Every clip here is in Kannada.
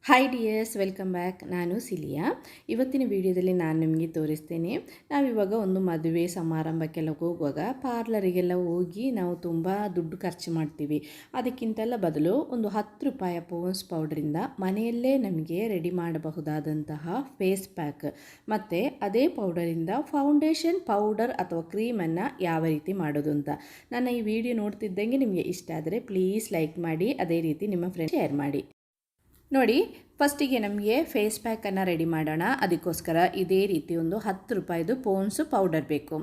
Hi dears, welcome back. ನಾನು ಸಿಲಿಯಾ. ಇವತ್ತಿನ ವಿಡಿಯೋದಲ್ಲಿ ನಾನು ನಿಮಗೆ ತೋರಿಸ್ತೇನೆ. ನಾವಿವಾಗ ಒಂದು ಮದುವೆ ಸಮಾರಂಭಕ್ಕೆಲ್ಲ ಹೋಗುವಾಗ ಪಾರ್ಲರಿಗೆಲ್ಲ ಹೋಗಿ ನಾವು ತುಂಬ ದುಡ್ಡು ಖರ್ಚು ಮಾಡ್ತೀವಿ. ಅದಕ್ಕಿಂತೆಲ್ಲ ಬದಲು ಒಂದು 10 ರೂಪಾಯಿ ಪೋನ್ಸ್ ಪೌಡ್ರಿಂದ ಮನೆಯಲ್ಲೇ ನಮಗೆ ರೆಡಿ ಮಾಡಬಹುದಾದಂತಹ ಫೇಸ್ ಪ್ಯಾಕ್ ಮತ್ತು ಅದೇ ಪೌಡರಿಂದ ಫೌಂಡೇಶನ್ ಪೌಡರ್ ಅಥವಾ ಕ್ರೀಮನ್ನು ಯಾವ ರೀತಿ ಮಾಡೋದು ಅಂತ ನನ್ನ ಈ ವಿಡಿಯೋ ನೋಡ್ತಿದ್ದಂಗೆ ನಿಮಗೆ ಇಷ್ಟ ಆದರೆ ಪ್ಲೀಸ್ ಲೈಕ್ ಮಾಡಿ, ಅದೇ ರೀತಿ ನಿಮ್ಮ ಫ್ರೆಂಡ್ ಶೇರ್ ಮಾಡಿ. ನೋಡಿ, ಫಸ್ಟಿಗೆ ನಮಗೆ ಫೇಸ್ ಪ್ಯಾಕನ್ನು ರೆಡಿ ಮಾಡೋಣ. ಅದಕ್ಕೋಸ್ಕರ ಇದೇ ರೀತಿ ಒಂದು 10 ರೂಪಾಯಿದು ಪೋನ್ಸು ಪೌಡರ್ ಬೇಕು.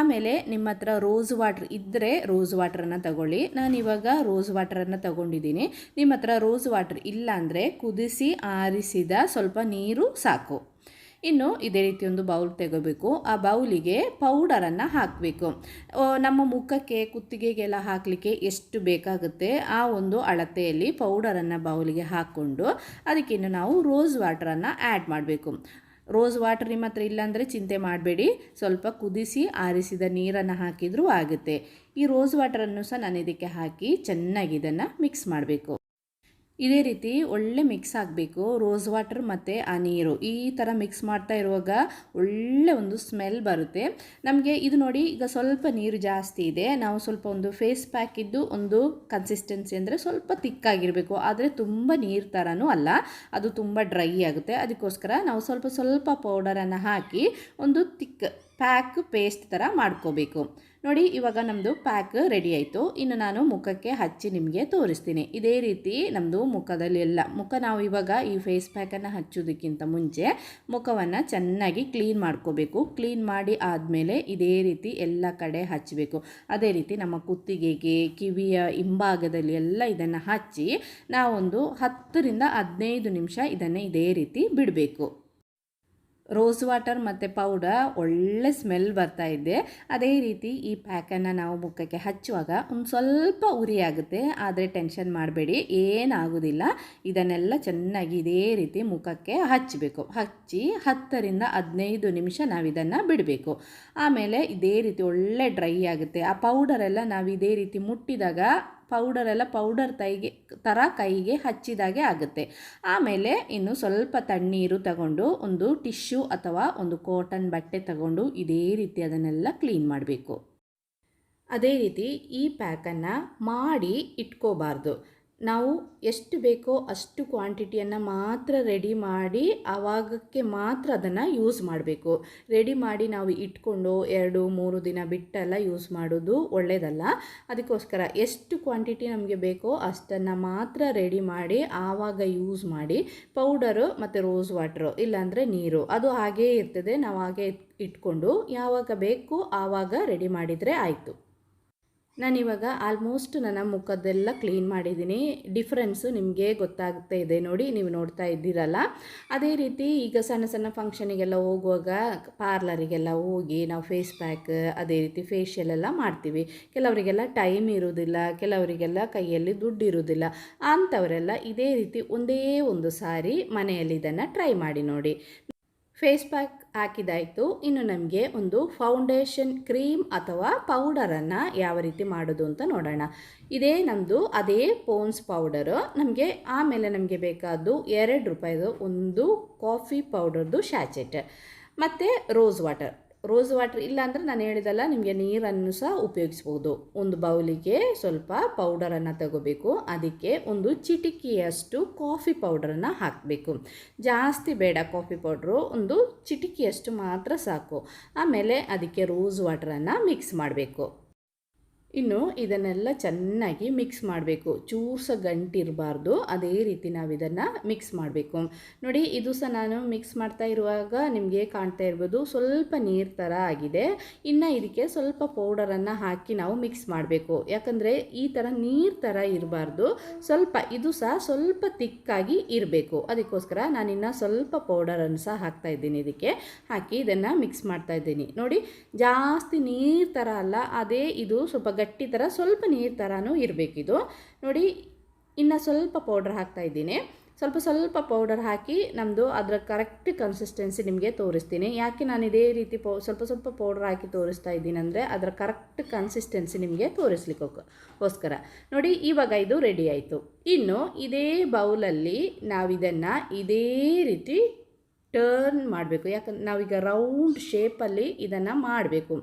ಆಮೇಲೆ ನಿಮ್ಮ ಹತ್ರ ರೋಸ್ ವಾಟ್ರ್ ಇದ್ದರೆ ರೋಸ್ ವಾಟ್ರನ್ನು ತಗೊಳ್ಳಿ. ನಾನಿವಾಗ ರೋಸ್ ವಾಟ್ರನ್ನು ತಗೊಂಡಿದ್ದೀನಿ. ನಿಮ್ಮ ಹತ್ರ ರೋಸ್ ವಾಟ್ರ್ ಇಲ್ಲ ಅಂದರೆ ಕುದಿಸಿ ಆರಿಸಿದ ಸ್ವಲ್ಪ ನೀರು ಸಾಕು. ಇನ್ನು ಇದೇ ರೀತಿ ಒಂದು ಬೌಲ್ ತೆಗೋಬೇಕು. ಆ ಬೌಲಿಗೆ ಪೌಡರನ್ನು ಹಾಕಬೇಕು. ನಮ್ಮ ಮುಖಕ್ಕೆ ಕುತ್ತಿಗೆಗೆಲ್ಲ ಹಾಕಲಿಕ್ಕೆ ಎಷ್ಟು ಬೇಕಾಗುತ್ತೆ ಆ ಒಂದು ಅಳತೆಯಲ್ಲಿ ಪೌಡರನ್ನು ಬೌಲಿಗೆ ಹಾಕ್ಕೊಂಡು ಅದಕ್ಕಿನ್ನು ನಾವು ರೋಸ್ ವಾಟರನ್ನು ಆ್ಯಡ್ ಮಾಡಬೇಕು. ರೋಸ್ ವಾಟರ್ ನಿಮ್ಮ ಹತ್ರ ಇಲ್ಲಾಂದರೆ ಚಿಂತೆ ಮಾಡಬೇಡಿ, ಸ್ವಲ್ಪ ಕುದಿಸಿ ಆರಿಸಿದ ನೀರನ್ನು ಹಾಕಿದರೂ ಆಗುತ್ತೆ. ಈ ರೋಸ್ ವಾಟರನ್ನು ಸಹ ನಾನು ಇದಕ್ಕೆ ಹಾಕಿ ಚೆನ್ನಾಗಿ ಇದನ್ನು ಮಿಕ್ಸ್ ಮಾಡಬೇಕು. ಇದೇ ರೀತಿ ಒಳ್ಳೆ ಮಿಕ್ಸ್ ಆಗಬೇಕು. ರೋಸ್ ವಾಟರ್ ಮತ್ತು ಆ ನೀರು ಈ ಥರ ಮಿಕ್ಸ್ ಮಾಡ್ತಾ ಇರುವಾಗ ಒಳ್ಳೆ ಒಂದು ಸ್ಮೆಲ್ ಬರುತ್ತೆ ನಮಗೆ. ಇದು ನೋಡಿ, ಈಗ ಸ್ವಲ್ಪ ನೀರು ಜಾಸ್ತಿ ಇದೆ. ನಾವು ಸ್ವಲ್ಪ ಒಂದು ಫೇಸ್ ಪ್ಯಾಕ್ ಇದ್ದು ಒಂದು ಕನ್ಸಿಸ್ಟೆನ್ಸಿ ಅಂದರೆ ಸ್ವಲ್ಪ ತಿಕ್ಕಾಗಿರಬೇಕು, ಆದರೆ ತುಂಬ ನೀರು ಥರನೂ ಅಲ್ಲ, ಅದು ತುಂಬ ಡ್ರೈ ಆಗುತ್ತೆ. ಅದಕ್ಕೋಸ್ಕರ ನಾವು ಸ್ವಲ್ಪ ಸ್ವಲ್ಪ ಪೌಡರನ್ನು ಹಾಕಿ ಒಂದು ತಿಕ್ ಪ್ಯಾಕ್ ಪೇಸ್ಟ್ ಥರ ಮಾಡ್ಕೋಬೇಕು. ನೋಡಿ, ಇವಾಗ ನಮ್ಮದು ಪ್ಯಾಕ್ ರೆಡಿ ಆಯಿತು. ಇನ್ನು ನಾನು ಮುಖಕ್ಕೆ ಹಚ್ಚಿ ನಿಮಗೆ ತೋರಿಸ್ತೀನಿ. ಇದೇ ರೀತಿ ನಮ್ಮದು ಮುಖದಲ್ಲಿ ಮುಖ ನಾವು ಇವಾಗ ಈ ಫೇಸ್ ಪ್ಯಾಕನ್ನು ಹಚ್ಚೋದಕ್ಕಿಂತ ಮುಂಚೆ ಮುಖವನ್ನು ಚೆನ್ನಾಗಿ ಕ್ಲೀನ್ ಮಾಡ್ಕೋಬೇಕು. ಕ್ಲೀನ್ ಮಾಡಿ ಆದಮೇಲೆ ಇದೇ ರೀತಿ ಎಲ್ಲ ಕಡೆ ಹಚ್ಚಬೇಕು. ಅದೇ ರೀತಿ ನಮ್ಮ ಕುತ್ತಿಗೆಗೆ, ಕಿವಿಯ ಹಿಂಭಾಗದಲ್ಲಿ ಎಲ್ಲ ಇದನ್ನು ಹಚ್ಚಿ ನಾವೊಂದು 10 ರಿಂದ 15 ನಿಮಿಷ ಇದನ್ನು ಇದೇ ರೀತಿ ಬಿಡಬೇಕು. ರೋಸ್ ವಾಟರ್ ಮತ್ತು ಪೌಡರ್ ಒಳ್ಳೆ ಸ್ಮೆಲ್ ಬರ್ತಾ ಇದೆ. ಅದೇ ರೀತಿ ಈ ಪ್ಯಾಕನ್ನು ನಾವು ಮುಖಕ್ಕೆ ಹಚ್ಚುವಾಗ ಒಂದು ಸ್ವಲ್ಪ ಉರಿ ಆಗುತ್ತೆ, ಆದರೆ ಟೆನ್ಷನ್ ಮಾಡಬೇಡಿ, ಏನಾಗೋದಿಲ್ಲ. ಇದನ್ನೆಲ್ಲ ಚೆನ್ನಾಗಿ ಇದೇ ರೀತಿ ಮುಖಕ್ಕೆ ಹಚ್ಚಬೇಕು. ಹಚ್ಚಿ 10 ರಿಂದ 15 ನಿಮಿಷ ನಾವು ಇದನ್ನು ಬಿಡಬೇಕು. ಆಮೇಲೆ ಇದೇ ರೀತಿ ಒಳ್ಳೆ ಡ್ರೈ ಆಗುತ್ತೆ. ಆ ಪೌಡರೆಲ್ಲ ನಾವು ಇದೇ ರೀತಿ ಮುಟ್ಟಿದಾಗ ಪೌಡರ್ ಕೈಗೆ ಹಚ್ಚಿದಾಗೆ ಆಗುತ್ತೆ. ಆಮೇಲೆ ಇನ್ನು ಸ್ವಲ್ಪ ತಣ್ಣೀರು ತಗೊಂಡು ಒಂದು ಟಿಶ್ಯೂ ಅಥವಾ ಒಂದು ಕಾಟನ್ ಬಟ್ಟೆ ತಗೊಂಡು ಇದೇ ರೀತಿ ಅದನ್ನೆಲ್ಲ ಕ್ಲೀನ್ ಮಾಡಬೇಕು. ಅದೇ ರೀತಿ ಈ ಪ್ಯಾಕನ್ನು ಮಾಡಿ ಇಟ್ಕೋಬಾರ್ದು. ನಾವು ಎಷ್ಟು ಬೇಕೋ ಅಷ್ಟು ಕ್ವಾಂಟಿಟಿಯನ್ನು ಮಾತ್ರ ರೆಡಿ ಮಾಡಿ ಆವಾಗಕ್ಕೆ ಮಾತ್ರ ಅದನ್ನು ಯೂಸ್ ಮಾಡಬೇಕು. ರೆಡಿ ಮಾಡಿ ನಾವು ಇಟ್ಕೊಂಡು 2-3 ದಿನ ಬಿಟ್ಟೆಲ್ಲ ಯೂಸ್ ಮಾಡೋದು ಒಳ್ಳೆಯದಲ್ಲ. ಅದಕ್ಕೋಸ್ಕರ ಎಷ್ಟು ಕ್ವಾಂಟಿಟಿ ನಮಗೆ ಬೇಕೋ ಅಷ್ಟನ್ನು ಮಾತ್ರ ರೆಡಿ ಮಾಡಿ ಆವಾಗ ಯೂಸ್ ಮಾಡಿ. ಪೌಡರು ಮತ್ತು ರೋಸ್ ವಾಟ್ರು ಇಲ್ಲಾಂದರೆ ನೀರು ಅದು ಹಾಗೇ ಇರ್ತದೆ. ನಾವು ಹಾಗೆ ಇಟ್ಕೊಂಡು ಯಾವಾಗ ಬೇಕು ಆವಾಗ ರೆಡಿ ಮಾಡಿದರೆ ಆಯಿತು. ನಾನಿವಾಗ ಆಲ್ಮೋಸ್ಟ್ ನನ್ನ ಮುಖದ್ದೆಲ್ಲ ಕ್ಲೀನ್ ಮಾಡಿದ್ದೀನಿ. ಡಿಫ್ರೆನ್ಸು ನಿಮಗೆ ಗೊತ್ತಾಗ್ತಾ ಇದೆ ನೋಡಿ, ನೀವು ನೋಡ್ತಾ ಇದ್ದೀರಲ್ಲ. ಅದೇ ರೀತಿ ಈಗ ಸಣ್ಣ ಸಣ್ಣ ಫಂಕ್ಷನಿಗೆಲ್ಲ ಹೋಗುವಾಗ ಪಾರ್ಲರಿಗೆಲ್ಲ ಹೋಗಿ ನಾವು ಫೇಸ್ ಪ್ಯಾಕ್ ಅದೇ ರೀತಿ ಫೇಶಿಯಲ್ ಎಲ್ಲ ಮಾಡ್ತೀವಿ. ಕೆಲವರಿಗೆಲ್ಲ ಟೈಮ್ ಇರೋದಿಲ್ಲ, ಕೆಲವರಿಗೆಲ್ಲ ಕೈಯಲ್ಲಿ ದುಡ್ಡು ಇರೋದಿಲ್ಲ. ಅಂಥವರೆಲ್ಲ ಇದೇ ರೀತಿ ಒಂದೇ ಒಂದು ಸಾರಿ ಮನೆಯಲ್ಲಿ ಇದನ್ನು ಟ್ರೈ ಮಾಡಿ ನೋಡಿ. ಫೇಸ್ ಪ್ಯಾಕ್ ಹಾಕಿದಾಯಿತು. ಇನ್ನು ನಮಗೆ ಒಂದು ಫೌಂಡೇಶನ್ ಕ್ರೀಮ್ ಅಥವಾ ಪೌಡರನ್ನು ಯಾವ ರೀತಿ ಮಾಡೋದು ಅಂತ ನೋಡೋಣ. ಇದೇ ನಮ್ಮದು ಅದೇ ಪೋನ್ಸ್ ಪೌಡರು. ಆಮೇಲೆ ನಮಗೆ ಬೇಕಾದ್ದು 2 ರೂಪಾಯಿದು ಒಂದು ಕಾಫಿ ಪೌಡರ್ದು ಶಾಚೆಟ್ ಮತ್ತು ರೋಸ್ ವಾಟರ್ ಇಲ್ಲಾಂದರೆ ನಾನು ಹೇಳಿದಲ್ಲ, ನಿಮಗೆ ನೀರನ್ನು ಸಹ ಉಪಯೋಗಿಸ್ಬೋದು. ಒಂದು ಬೌಲಿಗೆ ಸ್ವಲ್ಪ ಪೌಡರನ್ನು ತಗೋಬೇಕು. ಅದಕ್ಕೆ ಒಂದು ಚಿಟಿಕೆಯಷ್ಟು ಕಾಫಿ ಪೌಡರನ್ನು ಹಾಕಬೇಕು. ಜಾಸ್ತಿ ಬೇಡ, ಕಾಫಿ ಪೌಡ್ರು ಒಂದು ಚಿಟಿಕೆಯಷ್ಟು ಮಾತ್ರ ಸಾಕು. ಆಮೇಲೆ ಅದಕ್ಕೆ ರೋಸ್ ವಾಟರನ್ನು ಮಿಕ್ಸ್ ಮಾಡಬೇಕು. ಇನ್ನು ಇದನ್ನೆಲ್ಲ ಚೆನ್ನಾಗಿ ಮಿಕ್ಸ್ ಮಾಡಬೇಕು. ಚೂರು ಗಂಟಿರಬಾರ್ದು. ಅದೇ ರೀತಿ ನಾವು ಇದನ್ನು ಮಿಕ್ಸ್ ಮಾಡಬೇಕು. ನೋಡಿ, ಇದು ಸಹ ನಾನು ಮಿಕ್ಸ್ ಮಾಡ್ತಾ ಇರುವಾಗ ನಿಮಗೆ ಕಾಣ್ತಾ ಇರ್ಬೋದು ಸ್ವಲ್ಪ ನೀರು ಥರ ಆಗಿದೆ. ಇನ್ನು ಇದಕ್ಕೆ ಸ್ವಲ್ಪ ಪೌಡರನ್ನು ಹಾಕಿ ನಾವು ಮಿಕ್ಸ್ ಮಾಡಬೇಕು. ಯಾಕಂದರೆ ಈ ಥರ ನೀರು ಥರ ಇರಬಾರ್ದು, ಇದು ಸಹ ಸ್ವಲ್ಪ ತಿಕ್ಕಾಗಿ ಇರಬೇಕು. ಅದಕ್ಕೋಸ್ಕರ ನಾನಿನ್ನು ಸ್ವಲ್ಪ ಪೌಡರನ್ನು ಸಹ ಹಾಕ್ತಾ ಇದ್ದೀನಿ. ಇದಕ್ಕೆ ಹಾಕಿ ಇದನ್ನು ಮಿಕ್ಸ್ ಮಾಡ್ತಾ ಇದ್ದೀನಿ. ನೋಡಿ, ಜಾಸ್ತಿ ನೀರು ಥರ ಅಲ್ಲ, ಅದೇ ಇದು ಸ್ವಲ್ಪ ಗಟ್ಟಿ ಥರ ಸ್ವಲ್ಪ ನೀರು ಥರನೂ ಇರಬೇಕಿದು. ನೋಡಿ, ಇನ್ನು ಸ್ವಲ್ಪ ಪೌಡ್ರ್ ಹಾಕ್ತಾಯಿದ್ದೀನಿ. ಸ್ವಲ್ಪ ಸ್ವಲ್ಪ ಪೌಡರ್ ಹಾಕಿ ನಮ್ಮದು ಅದರ ಕರೆಕ್ಟ್ ಕನ್ಸಿಸ್ಟೆನ್ಸಿ ನಿಮಗೆ ತೋರಿಸ್ತೀನಿ. ಯಾಕೆ ನಾನು ಇದೇ ರೀತಿ ಸ್ವಲ್ಪ ಸ್ವಲ್ಪ ಪೌಡರ್ ಹಾಕಿ ತೋರಿಸ್ತಾ ಇದ್ದೀನಿ ಅಂದರೆ ಅದರ ಕರೆಕ್ಟ್ ಕನ್ಸಿಸ್ಟೆನ್ಸಿ ನಿಮಗೆ ತೋರಿಸ್ಲಿಕ್ಕೋಸ್ಕರ. ನೋಡಿ ಇವಾಗ ಇದು ರೆಡಿ ಆಯಿತು. ಇನ್ನು ಇದೇ ಬೌಲಲ್ಲಿ ನಾವಿದನ್ನು ಇದೇ ರೀತಿ ಟರ್ನ್ ಮಾಡಬೇಕು. ಯಾಕಂದ್ರೆ ನಾವೀಗ ರೌಂಡ್ ಶೇಪಲ್ಲಿ ಇದನ್ನು ಮಾಡಬೇಕು.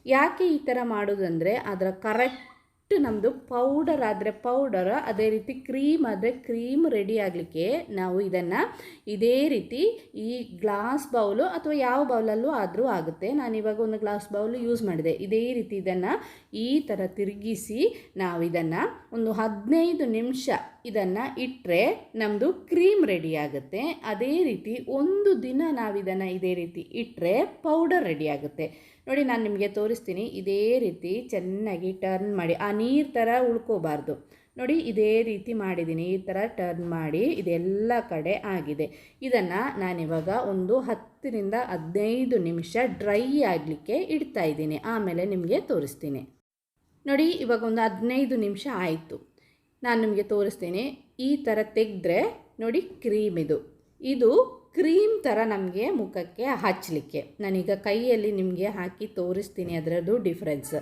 ಯಾಕೆ ಈ ಥರ ಮಾಡೋದಂದರೆ ಅದರ ಕರೆಕ್ಟ್ ನಮ್ಮದು ಪೌಡರ್ ಆದರೆ ಪೌಡರ್, ಅದೇ ರೀತಿ ಕ್ರೀಮ್ ಆದರೆ ಕ್ರೀಮ್ ರೆಡಿ ಆಗಲಿಕ್ಕೆ ನಾವು ಇದನ್ನು ಇದೇ ರೀತಿ ಈ ಗ್ಲಾಸ್ ಬೌಲು ಅಥವಾ ಯಾವ ಬೌಲಲ್ಲೂ ಆದರೂ ಆಗುತ್ತೆ. ನಾನಿವಾಗ ಒಂದು ಗ್ಲಾಸ್ ಬೌಲು ಯೂಸ್ ಮಾಡಿದೆ. ಇದೇ ರೀತಿ ಇದನ್ನು ಈ ಥರ ತಿರುಗಿಸಿ ನಾವು ಇದನ್ನು ಒಂದು 15 ನಿಮಿಷ ಇದನ್ನು ಇಟ್ಟರೆ ನಮ್ಮದು ಕ್ರೀಮ್ ರೆಡಿ ಆಗುತ್ತೆ. ಅದೇ ರೀತಿ ಒಂದು ದಿನ ನಾವಿದನ್ನು ಇದೇ ರೀತಿ ಇಟ್ಟರೆ ಪೌಡರ್ ರೆಡಿ ಆಗುತ್ತೆ. ನೋಡಿ ನಾನು ನಿಮಗೆ ತೋರಿಸ್ತೀನಿ. ಇದೇ ರೀತಿ ಚೆನ್ನಾಗಿ ಟರ್ನ್ ಮಾಡಿ, ಆ ನೀರು ಥರ ಉಳ್ಕೋಬಾರ್ದು. ನೋಡಿ ಇದೇ ರೀತಿ ಮಾಡಿದ್ದೀನಿ. ಈ ಥರ ಟರ್ನ್ ಮಾಡಿ ಇದೆಲ್ಲ ಕಡೆ ಆಗಿದೆ. ಇದನ್ನು ನಾನಿವಾಗ ಒಂದು 10ರಿಂದ 15 ನಿಮಿಷ ಡ್ರೈ ಆಗಲಿಕ್ಕೆ ಇಡ್ತಾ ಇದ್ದೀನಿ. ಆಮೇಲೆ ನಿಮಗೆ ತೋರಿಸ್ತೀನಿ. ನೋಡಿ ಇವಾಗ ಒಂದು 15 ನಿಮಿಷ ಆಯಿತು. ನಾನು ನಿಮಗೆ ತೋರಿಸ್ತೀನಿ. ಈ ಥರ ತೆಗೆದ್ರೆ ನೋಡಿ ಕ್ರೀಮ್ ಇದು ಕ್ರೀಮ್ ಥರ ನಮಗೆ ಮುಖಕ್ಕೆ ಹಚ್ಚಲಿಕ್ಕೆ. ನಾನೀಗ ಕೈಯಲ್ಲಿ ನಿಮಗೆ ಹಾಕಿ ತೋರಿಸ್ತೀನಿ ಅದರದ್ದು ಡಿಫ್ರೆನ್ಸ್.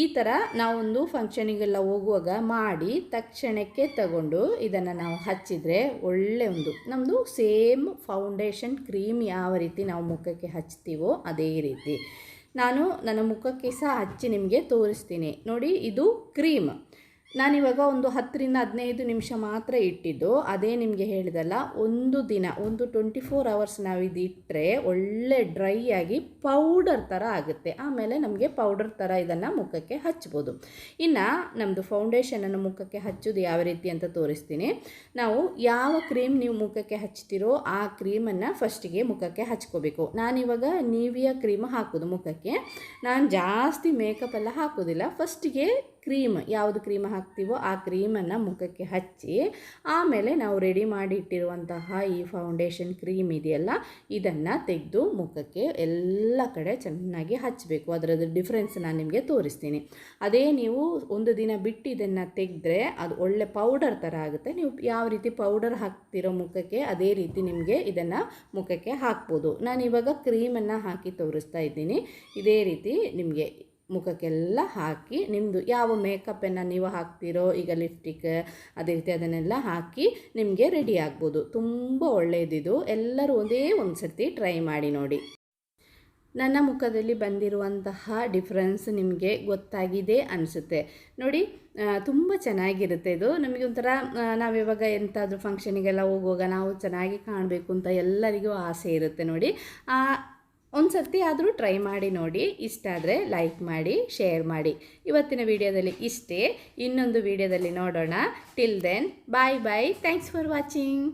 ಈ ಥರ ನಾವೊಂದು ಫಂಕ್ಷನಿಗೆಲ್ಲ ಹೋಗುವಾಗ ಮಾಡಿ ತಕ್ಷಣಕ್ಕೆ ತಗೊಂಡು ಇದನ್ನು ನಾವು ಹಚ್ಚಿದರೆ ಒಳ್ಳೆ ಒಂದು ನಮ್ಮದು ಸೇಮ್ ಫೌಂಡೇಶನ್ ಕ್ರೀಮ್ ಯಾವ ರೀತಿ ನಾವು ಮುಖಕ್ಕೆ ಹಚ್ತೀವೋ ಅದೇ ರೀತಿ ನಾನು ನನ್ನ ಮುಖಕ್ಕೆ ಸಹ ಹಚ್ಚಿ ನಿಮಗೆ ತೋರಿಸ್ತೀನಿ. ನೋಡಿ ಇದು ಕ್ರೀಮ್. ನಾನಿವಾಗ ಒಂದು 10ರಿಂದ 15 ನಿಮಿಷ ಮಾತ್ರ ಇಟ್ಟಿದ್ದು. ಅದೇ ನಿಮಗೆ ಹೇಳಿದಲ್ಲ, ಒಂದು ದಿನ ಒಂದು 24 ಅವರ್ಸ್ ನಾವು ಇದು ಇಟ್ಟರೆ ಒಳ್ಳೆ ಡ್ರೈ ಆಗಿ ಪೌಡರ್ ಥರ ಆಗುತ್ತೆ. ಆಮೇಲೆ ನಮಗೆ ಪೌಡರ್ ಥರ ಇದನ್ನು ಮುಖಕ್ಕೆ ಹಚ್ಬೋದು. ಇನ್ನು ನಮ್ಮದು ಫೌಂಡೇಶನನ್ನು ಮುಖಕ್ಕೆ ಹಚ್ಚೋದು ಯಾವ ರೀತಿ ಅಂತ ತೋರಿಸ್ತೀನಿ. ನಾವು ಯಾವ ಕ್ರೀಮ್ ನೀವು ಮುಖಕ್ಕೆ ಹಚ್ತೀರೋ ಆ ಕ್ರೀಮನ್ನು ಫಸ್ಟಿಗೆ ಮುಖಕ್ಕೆ ಹಚ್ಕೋಬೇಕು. ನಾನಿವಾಗ ನೀವಿಯಾ ಕ್ರೀಮ್ ಹಾಕೋದು ಮುಖಕ್ಕೆ. ನಾನು ಜಾಸ್ತಿ ಮೇಕಪ್ ಎಲ್ಲ ಹಾಕೋದಿಲ್ಲ. ಫಸ್ಟಿಗೆ ಕ್ರೀಮ್ ಯಾವುದು ಕ್ರೀಮ್ ಹಾಕ್ತೀವೋ ಆ ಕ್ರೀಮನ್ನು ಮುಖಕ್ಕೆ ಹಚ್ಚಿ ಆಮೇಲೆ ನಾವು ರೆಡಿ ಮಾಡಿ ಇಟ್ಟಿರುವಂತಹ ಈ ಫೌಂಡೇಶನ್ ಕ್ರೀಮ್ ಇದೆಯಲ್ಲ ಇದನ್ನು ತೆಗೆದು ಮುಖಕ್ಕೆ ಎಲ್ಲ ಕಡೆ ಚೆನ್ನಾಗಿ ಹಚ್ಚಬೇಕು. ಅದರದ್ದು ಡಿಫ್ರೆನ್ಸ್ ನಾನು ನಿಮಗೆ ತೋರಿಸ್ತೀನಿ. ಅದೇ ನೀವು ಒಂದು ದಿನ ಬಿಟ್ಟು ಇದನ್ನು ತೆಗೆದ್ರೆ ಅದು ಒಳ್ಳೆ ಪೌಡರ್ ಥರ ಆಗುತ್ತೆ. ನೀವು ಯಾವ ರೀತಿ ಪೌಡರ್ ಹಾಕ್ತಿರೋ ಮುಖಕ್ಕೆ ಅದೇ ರೀತಿ ನಿಮಗೆ ಇದನ್ನು ಮುಖಕ್ಕೆ ಹಾಕ್ಬೋದು. ನಾನಿವಾಗ ಕ್ರೀಮನ್ನು ಹಾಕಿ ತೋರಿಸ್ತಾ ಇದ್ದೀನಿ. ಇದೇ ರೀತಿ ನಿಮಗೆ ಮುಖಕ್ಕೆಲ್ಲ ಹಾಕಿ ನಿಮ್ಮದು ಯಾವ ಮೇಕಪ್ಪನ್ನು ನೀವು ಹಾಕ್ತಿರೋ, ಈಗ ಲಿಪ್ಸ್ಟಿಕ್ ಅದೇ ರೀತಿ ಅದನ್ನೆಲ್ಲ ಹಾಕಿ ನಿಮಗೆ ರೆಡಿ ಆಗ್ಬೋದು. ತುಂಬ ಒಳ್ಳೆಯದಿದು. ಎಲ್ಲರೂ ಒಂದೇ ಒಂದು ಸರ್ತಿ ಟ್ರೈ ಮಾಡಿ ನೋಡಿ. ನನ್ನ ಮುಖದಲ್ಲಿ ಬಂದಿರುವಂತಹ ಡಿಫ್ರೆನ್ಸ್ ನಿಮಗೆ ಗೊತ್ತಾಗಿದೆ ಅನಿಸುತ್ತೆ. ನೋಡಿ ತುಂಬ ಚೆನ್ನಾಗಿರುತ್ತೆ ಇದು. ನಮಗೆ ಒಂಥರ ನಾವಿವಾಗ ಎಂಥಾದರೂ ಫಂಕ್ಷನಿಗೆಲ್ಲ ಹೋಗುವಾಗ ನಾವು ಚೆನ್ನಾಗಿ ಕಾಣಬೇಕು ಅಂತ ಎಲ್ಲರಿಗೂ ಆಸೆ ಇರುತ್ತೆ. ನೋಡಿ ಒಂದು ಸರ್ತಿ ಆದರೂ ಟ್ರೈ ಮಾಡಿ ನೋಡಿ. ಇಷ್ಟ ಆದರೆ ಲೈಕ್ ಮಾಡಿ, ಶೇರ್ ಮಾಡಿ. ಇವತ್ತಿನ ವಿಡಿಯೋದಲ್ಲಿ ಇಷ್ಟೇ. ಇನ್ನೊಂದು ವಿಡಿಯೋದಲ್ಲಿ ನೋಡೋಣ. Till then bye bye. Thanks for watching.